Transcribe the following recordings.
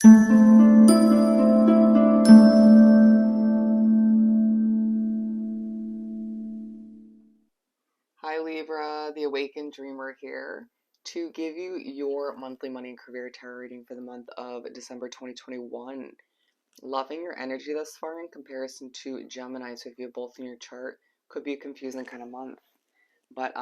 Hi Libra, the Awakened Dreamer here to give you your monthly money and career tarot reading for the month of December 2021. Loving your energy thus far in comparison to Gemini, so if you have both in your chart, could be a confusing kind of month. But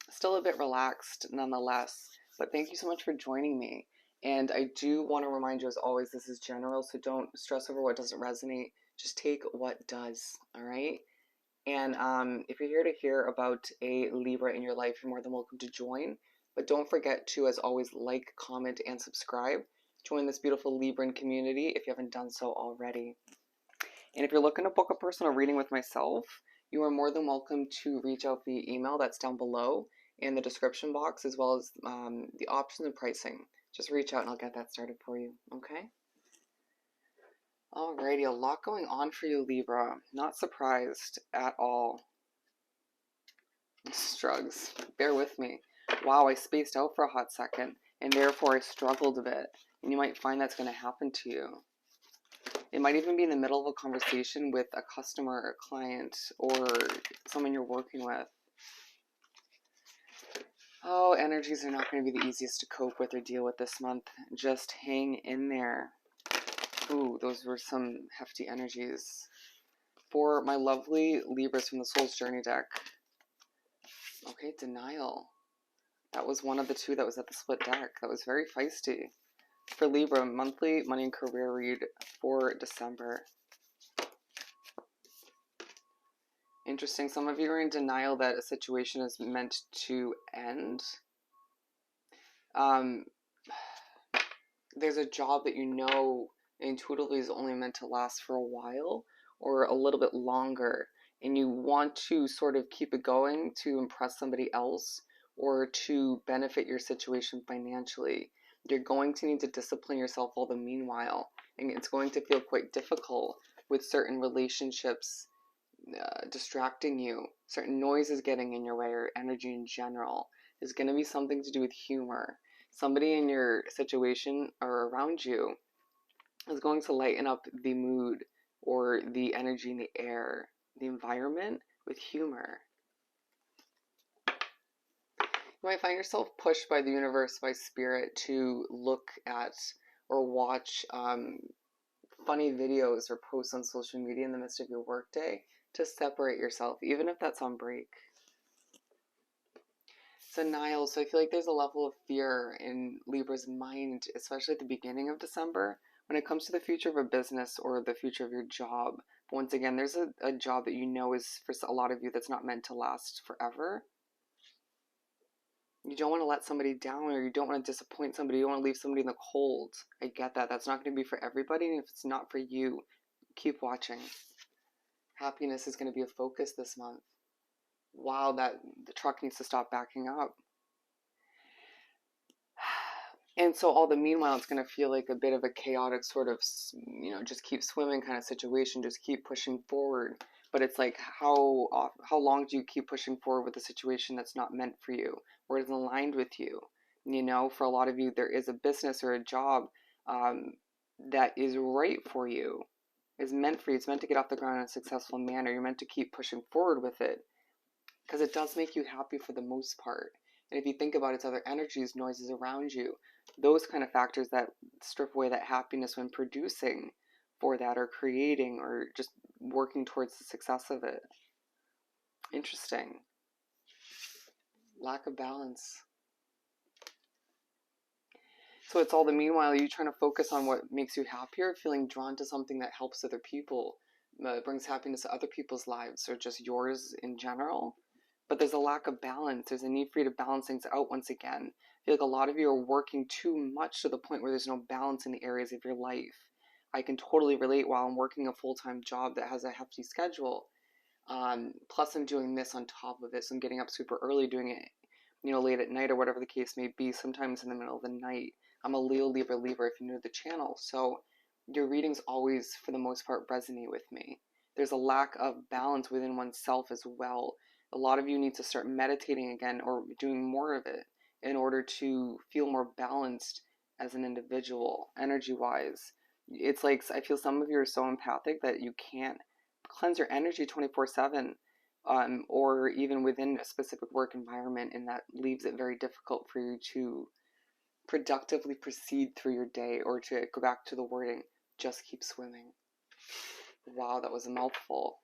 still a bit relaxed nonetheless. But thank you so much for joining me. And I do want to remind you, as always, this is general, so don't stress over what doesn't resonate. Just take what does, all right? And if you're here to hear about a Libra in your life, you're more than welcome to join. But don't forget to, as always, like, comment, and subscribe. Join this beautiful Libran community if you haven't done so already. And if you're looking to book a personal reading with myself, you are more than welcome to reach out via email. That's down below in the description box, as well as the options and pricing. Just reach out and I'll get that started for you, okay? Alrighty, a lot going on for you, Libra. Not surprised at all. Strugs. Bear with me. Wow, I spaced out for a hot second, and therefore I struggled a bit. And you might find that's going to happen to you. It might even be in the middle of a conversation with a customer or client or someone you're working with. Oh, energies are not going to be the easiest to cope with or deal with this month. Just hang in there. Ooh, those were some hefty energies. For my lovely Libras from the Soul's Journey deck. Okay, denial. That was one of the two that was at the split deck. That was very feisty. For Libra, monthly money and career read for December. Interesting. Some of you are in denial that a situation is meant to end. There's a job that you know intuitively is only meant to last for a while or a little bit longer, and you want to sort of keep it going to impress somebody else or to benefit your situation financially. You're going to need to discipline yourself all the meanwhile, and it's going to feel quite difficult with certain relationships distracting you, certain noises getting in your way, or energy in general. There's going to be something to do with humor. Somebody in your situation or around you is going to lighten up the mood or the energy in the air, the environment, with humor. You might find yourself pushed by the universe, by spirit, to look at or watch funny videos or posts on social media in the midst of your workday to separate yourself, even if that's on break. Denial. So I feel like there's a level of fear in Libra's mind, especially at the beginning of December, when it comes to the future of a business or the future of your job. But once again, there's a job that you know is, for a lot of you, that's not meant to last forever. You don't want to let somebody down, or you don't want to disappoint somebody. You don't want to leave somebody in the cold. I get that. That's not going to be for everybody, and if it's not for you, keep watching. Happiness is going to be a focus this month. Wow, the truck needs to stop backing up. And so all the meanwhile, it's going to feel like a bit of a chaotic sort of, just keep swimming kind of situation, just keep pushing forward. But it's like, how long do you keep pushing forward with a situation that's not meant for you, or isn't aligned with you? For a lot of you, there is a business or a job that is right for you, is meant for you. It's meant to get off the ground in a successful manner. You're meant to keep pushing forward with it because it does make you happy for the most part. And if you think about its other energies, noises around you, those kind of factors that strip away that happiness when producing for that, or creating, or just working towards the success of it. Interesting. Lack of balance. So it's all the meanwhile, you trying to focus on what makes you happier, feeling drawn to something that helps other people, brings happiness to other people's lives, or just yours in general. But there's a lack of balance. There's a need for you to balance things out once again. I feel like a lot of you are working too much to the point where there's no balance in the areas of your life. I can totally relate. While I'm working a full-time job that has a hefty schedule, plus I'm doing this on top of it, so I'm getting up super early, doing it, late at night or whatever the case may be, sometimes in the middle of the night. I'm a Leo, Libra, if you're new to the channel, so your readings always, for the most part, resonate with me. There's a lack of balance within oneself as well. A lot of you need to start meditating again, or doing more of it, in order to feel more balanced as an individual, energy-wise. It's like, I feel some of you are so empathic that you can't cleanse your energy 24/7, or even within a specific work environment, and that leaves it very difficult for you to productively proceed through your day, or to go back to the wording, just keep swimming. Wow, that was a mouthful.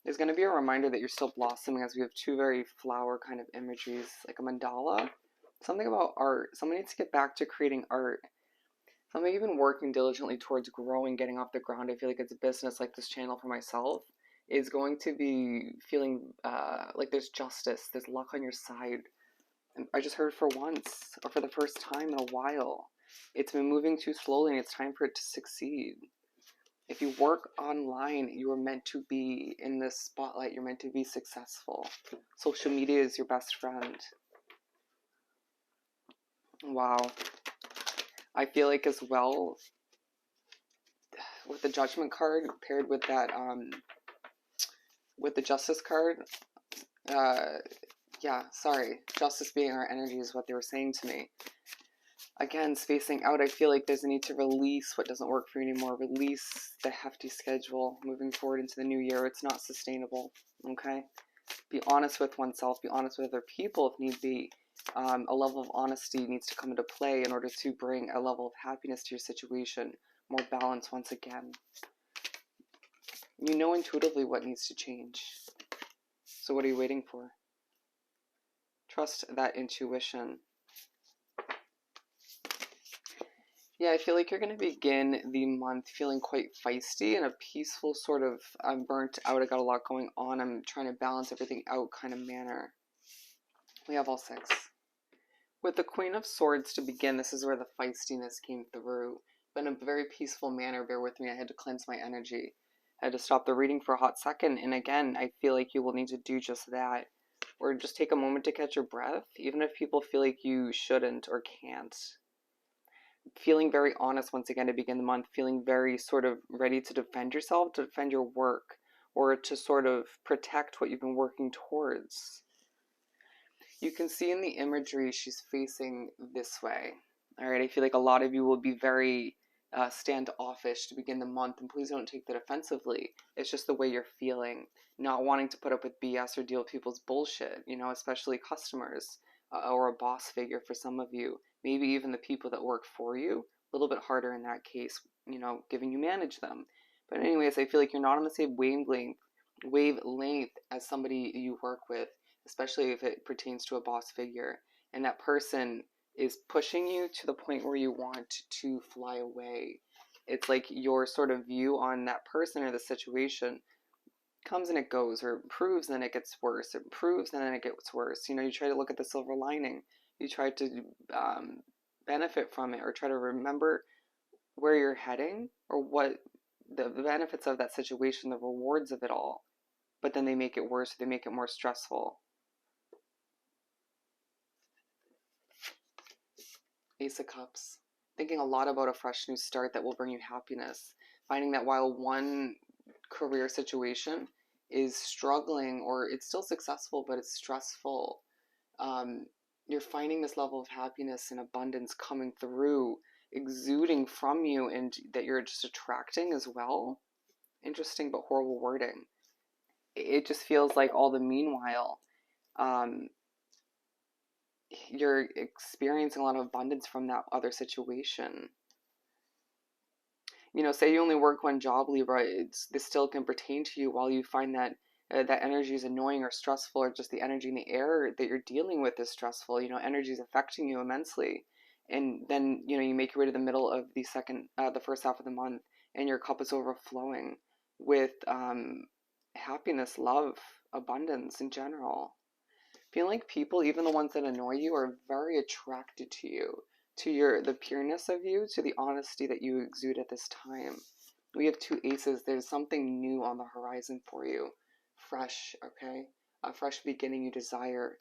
There's going to be a reminder that you're still blossoming, as we have two very flower kind of imageries, like a mandala. Something about art. Someone needs to get back to creating art. Something you've been working diligently towards growing, getting off the ground. I feel like it's a business, like this channel for myself, is going to be feeling like there's justice, there's luck on your side. And I just heard for once, or for the first time in a while, it's been moving too slowly and it's time for it to succeed. If you work online, you are meant to be in this spotlight. You're meant to be successful. Social media is your best friend. Wow. I feel like as well, with the Judgment card paired with that, with the Justice card, yeah, sorry, Justice being our energy is what they were saying to me. Again, spacing out, I feel like there's a need to release what doesn't work for you anymore. Release the hefty schedule moving forward into the new year. It's not sustainable, okay? Be honest with oneself. Be honest with other people if need be. A level of honesty needs to come into play in order to bring a level of happiness to your situation. More balance once again. You know intuitively what needs to change. So what are you waiting for? Trust that intuition. Yeah, I feel like you're going to begin the month feeling quite feisty in a peaceful sort of, I'm burnt out, I got a lot going on, I'm trying to balance everything out kind of manner. We have all six. With the Queen of Swords to begin, this is where the feistiness came through. But in a very peaceful manner, bear with me, I had to cleanse my energy. I had to stop the reading for a hot second, and again, I feel like you will need to do just that. Or just take a moment to catch your breath, even if people feel like you shouldn't or can't. Feeling very honest once again to begin the month, feeling very sort of ready to defend yourself, to defend your work, or to sort of protect what you've been working towards. You can see in the imagery she's facing this way. All right, I feel like a lot of you will be very standoffish to begin the month, and please don't take that offensively. It's just the way you're feeling, not wanting to put up with BS or deal with people's bullshit, you know, especially customers or a boss figure for some of you. Maybe even the people that work for you, a little bit harder in that case, you know, given you manage them. But anyways, I feel like you're not on the same wavelength as somebody you work with, especially if it pertains to a boss figure. And that person is pushing you to the point where you want to fly away. It's like your sort of view on that person or the situation comes and it goes, or improves and then it gets worse, it improves and then it gets worse. You know, you try to look at the silver lining, you try to benefit from it, or try to remember where you're heading or what the benefits of that situation, the rewards of it all. But then they make it worse, they make it more stressful. Ace of Cups. Thinking a lot about a fresh new start that will bring you happiness. Finding that while one career situation is struggling, or it's still successful but it's stressful, you're finding this level of happiness and abundance coming through, exuding from you, and that you're just attracting as well. Interesting but horrible wording. It just feels like all the meanwhile, you're experiencing a lot of abundance from that other situation. You know, say you only work one job, Libra, this still can pertain to you while you find that that energy is annoying or stressful, or just the energy in the air that you're dealing with is stressful. You know, energy is affecting you immensely. And then, you know, you make your way to the middle of the first half of the month, and your cup is overflowing with happiness, love, abundance in general. Feel like people, even the ones that annoy you, are very attracted to you, to the pureness of you, to the honesty that you exude at this time. We have two aces. There's something new on the horizon for you. Fresh, okay? A fresh beginning you desire.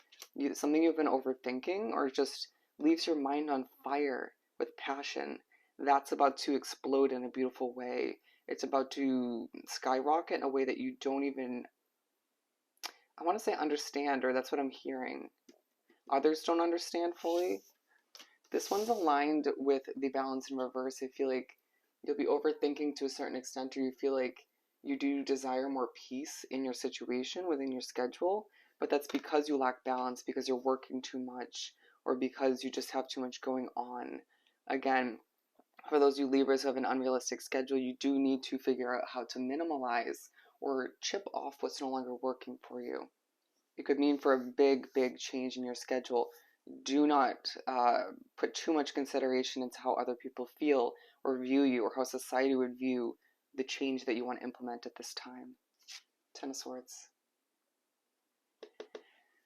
Something you've been overthinking, or just leaves your mind on fire with passion. That's about to explode in a beautiful way. It's about to skyrocket in a way that you don't even, I want to say understand, or that's what I'm hearing. Others don't understand fully. This one's aligned with the balance in reverse. I feel like you'll be overthinking to a certain extent, or you feel like you do desire more peace in your situation within your schedule, but that's because you lack balance, because you're working too much, or because you just have too much going on. Again, for those of you Libras who have an unrealistic schedule, you do need to figure out how to minimalize or chip off what's no longer working for you. It could mean for a big, big change in your schedule. Do not put too much consideration into how other people feel or view you, or how society would view the change that you want to implement at this time. Ten of Swords.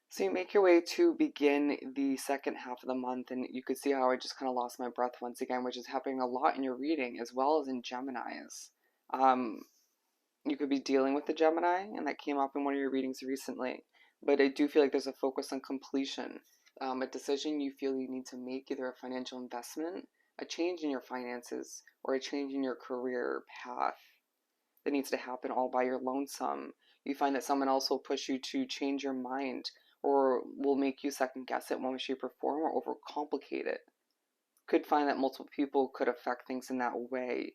So you make your way to begin the second half of the month, and you could see how I just kind of lost my breath once again, which is happening a lot in your reading as well as in Geminis. You could be dealing with the Gemini, and that came up in one of your readings recently. But I do feel like there's a focus on completion, a decision you feel you need to make, either a financial investment, a change in your finances, or a change in your career path that needs to happen all by your lonesome. You find that someone else will push you to change your mind, or will make you second guess it, one shape or form, or overcomplicate it. Could find that multiple people could affect things in that way.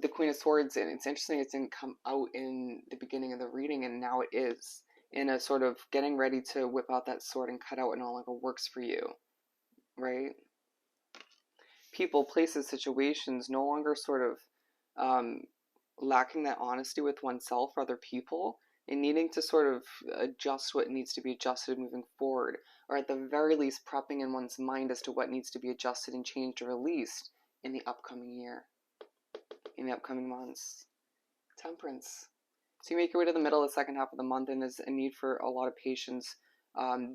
The Queen of Swords, and it's interesting, it didn't come out in the beginning of the reading, and now it is, in a sort of getting ready to whip out that sword and cut out what no longer works for you, right? People, places, situations no longer sort of lacking that honesty with oneself or other people, and needing to sort of adjust what needs to be adjusted moving forward, or at the very least prepping in one's mind as to what needs to be adjusted and changed or released in the upcoming year, in the upcoming months. Temperance. So you make your way to the middle of the second half of the month, and there's a need for a lot of patience.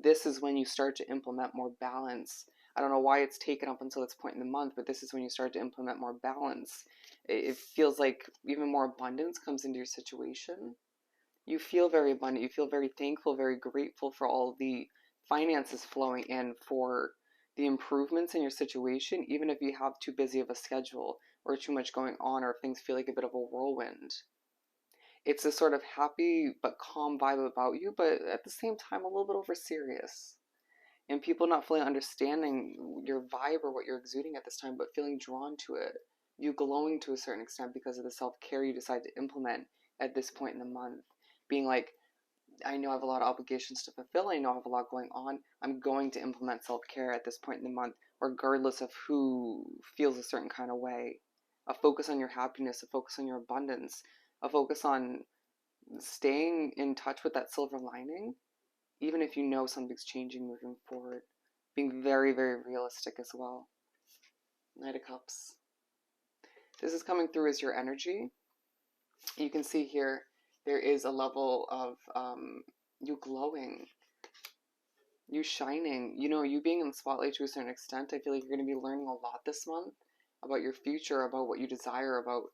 This is when you start to implement more balance. I don't know why it's taken up until this point in the month, but this is when you start to implement more balance. It feels like even more abundance comes into your situation. You feel very abundant. You feel very thankful, very grateful for all the finances flowing in, for the improvements in your situation, even if you have too busy of a schedule, or too much going on, or if things feel like a bit of a whirlwind. It's a sort of happy but calm vibe about you, but at the same time a little bit over serious. And people not fully understanding your vibe or what you're exuding at this time, but feeling drawn to it. You glowing to a certain extent because of the self-care you decide to implement at this point in the month. Being like, I know I have a lot of obligations to fulfill, I know I have a lot going on, I'm going to implement self-care at this point in the month, regardless of who feels a certain kind of way. A focus on your happiness, a focus on your abundance, a focus on staying in touch with that silver lining, even if you know something's changing moving forward. Being very, very realistic as well. Knight of Cups. This is coming through as your energy. You can see here there is a level of you glowing, you shining, you being in the spotlight to a certain extent. I feel like you're going to be learning a lot this month about your future, about what you desire, about,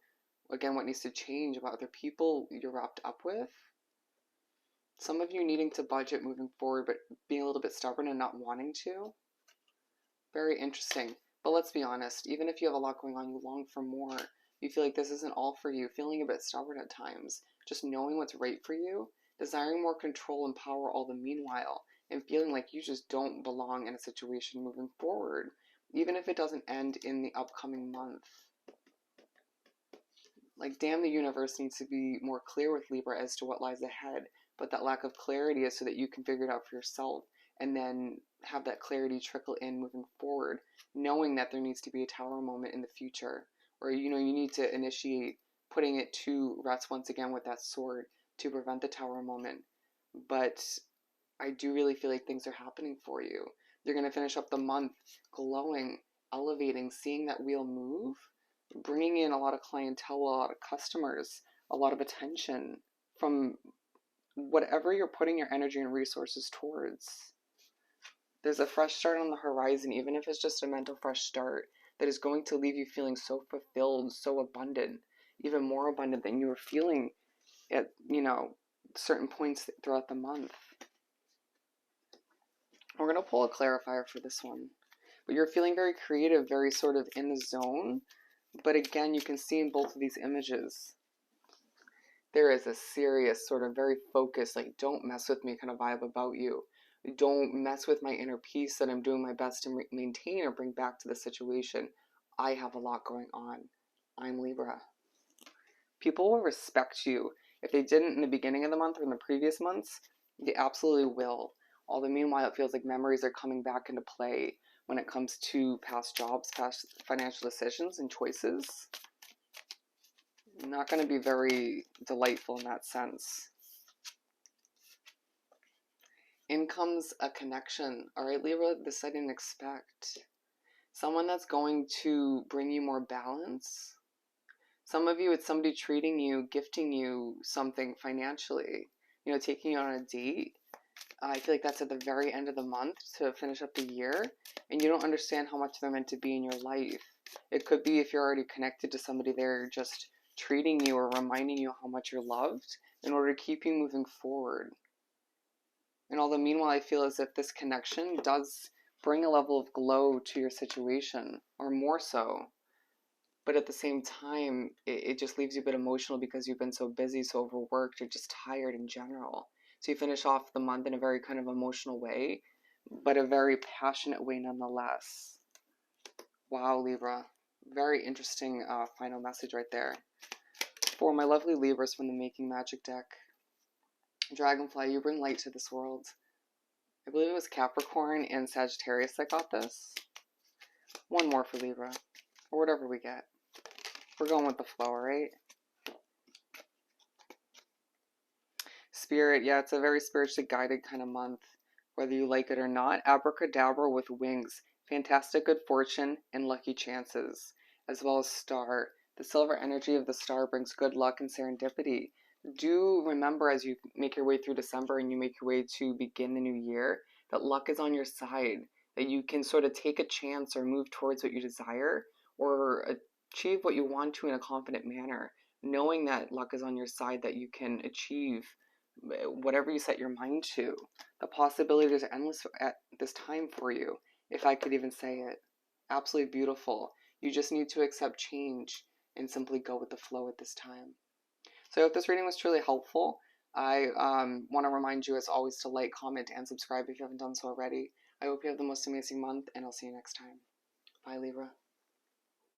again, what needs to change, about other people you're wrapped up with. Some of you needing to budget moving forward, but being a little bit stubborn and not wanting to. Very interesting. But let's be honest, even if you have a lot going on, you long for more. You feel like this isn't all for you, feeling a bit stubborn at times, just knowing what's right for you, desiring more control and power all the meanwhile, and feeling like you just don't belong in a situation moving forward, even if it doesn't end in the upcoming month. Like, damn, the universe needs to be more clear with Libra as to what lies ahead, but that lack of clarity is so that you can figure it out for yourself, and then have that clarity trickle in moving forward, knowing that there needs to be a tower moment in the future, or you need to initiate putting it to rest once again with that sword to prevent the tower moment. But I do really feel like things are happening for you. You're going to finish up the month glowing, elevating, seeing that wheel move, bringing in a lot of clientele, a lot of customers, a lot of attention from whatever you're putting your energy and resources towards. There's a fresh start on the horizon, even if it's just a mental fresh start, that is going to leave you feeling so fulfilled, so abundant, even more abundant than you were feeling at, certain points throughout the month. We're going to pull a clarifier for this one. But you're feeling very creative, very sort of in the zone. But again, you can see in both of these images, there is a serious sort of very focused, like, don't mess with me kind of vibe about you. Don't mess with my inner peace that I'm doing my best to maintain or bring back to the situation. I have a lot going on. I'm Libra. People will respect you. If they didn't in the beginning of the month or in the previous months, they absolutely will. Although meanwhile, it feels like memories are coming back into play when it comes to past jobs, past financial decisions and choices. Not going to be very delightful in that sense. In comes a connection. All right, Libra, this I didn't expect. Someone that's going to bring you more balance. Some of you, it's somebody treating you, gifting you something financially, taking you on a date. I feel like that's at the very end of the month to finish up the year, and you don't understand how much they're meant to be in your life. It could be if you're already connected to somebody, they're just treating you or reminding you how much you're loved in order to keep you moving forward. And although meanwhile, I feel as if this connection does bring a level of glow to your situation, or more so, but at the same time, it just leaves you a bit emotional because you've been so busy, so overworked, or just tired in general. So you finish off the month in a very kind of emotional way, but a very passionate way nonetheless. Wow, Libra. Very interesting final message right there. For my lovely Libras from the Making Magic deck, Dragonfly, you bring light to this world. I believe it was Capricorn and Sagittarius that got this. One more for Libra, or whatever we get. We're going with the flow, right? Spirit, yeah, it's a very spiritually guided kind of month, whether you like it or not. Abracadabra with wings, fantastic good fortune and lucky chances, as well as star. The silver energy of the star brings good luck and serendipity. Do remember as you make your way through December and you make your way to begin the new year, that luck is on your side, that you can sort of take a chance or move towards what you desire or achieve what you want to in a confident manner, knowing that luck is on your side, that you can achieve whatever you set your mind to. The possibilities are endless at this time for you, if I could even say it. Absolutely beautiful. You just need to accept change and simply go with the flow at this time. So I hope this reading was truly helpful. I want to remind you as always to like, comment, and subscribe if you haven't done so already. I hope you have the most amazing month, and I'll see you next time. Bye, Libra.